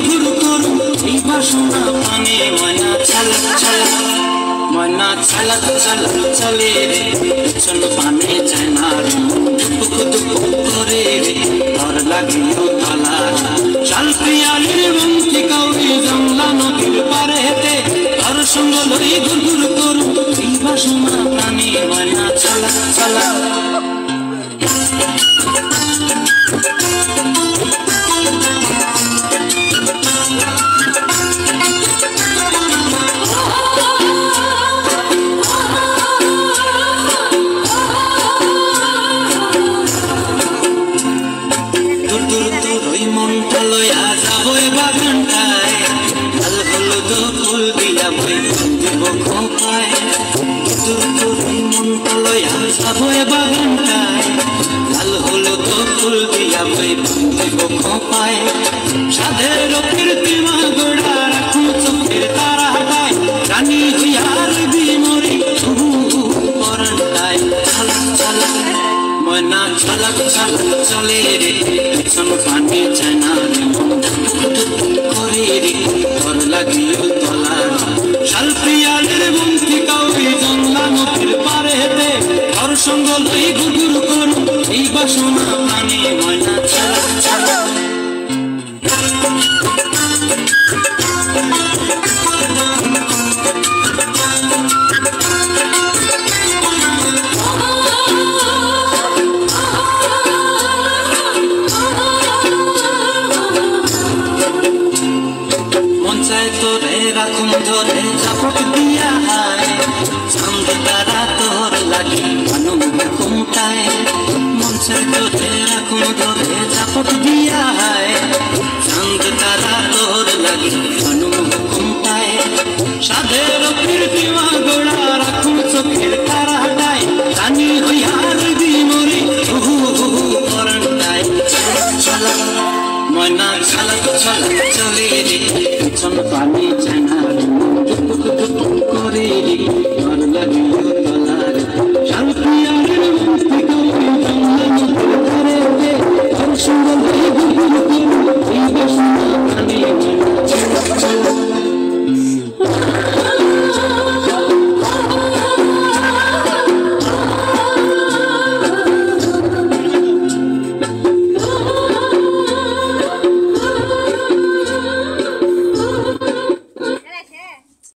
ঘুর করু এই বাসনা পানে ময়না চালাক চালাক ময়না চালাক চালাক চলে রে পেছন পানে যায় না রে দুপুক দুপুক করে রে ডর লাগিও তালা শাল পিয়ালির বন্তি কাউরি জংলা নদীর পারে হেতে আর সঙ্গ লই ঘুর করু এই বাসনা পানে ময়না চালাক চালাক সাধের কীর্তিমা গোড়া রাখুন চোখের তারা হাটায় রানী হইয়ার বিমরি পরান্টায় চালাক চালাক ময়না চালাক চালাক চলে রে পেছন পানে যায় না রে করে রে ঘর লাগিও তলা শাল পিয়ালের বন্তি কাউরি জংলা নদীর পারে হেতে ঘর সঙ্গ লই ঘুর করু এই বাসনা পানে ময়না চালাক চালাক রাখুন ধরে চাপট দিয়া চাঁদ তারা তোর লাগি মানুষ ঘুমটায় মনসায় তোরে রাখুন ধরে চাপট দিয়া চাঁদ তারা তোর লাগি মানুষ ঘুমটায় সাধের কীর্তিমা গোড়া রাখুন চোখের তারা হাটায় রানী হইয়ার বিমরি হুহু হুহু পরান্টায় চালাক চালাক ময়না চালাক চালাক চলে রে পেছন পানে যায় না টুক টুক করে রে ঘর লাগিও তলার শাল পিয়ালের বন্তি কাউরি জংলা নদীর ধারে রে ঘর সঙ্গ লই ঘুর করু এই বাসনা পানে ময়না চালাক চালাক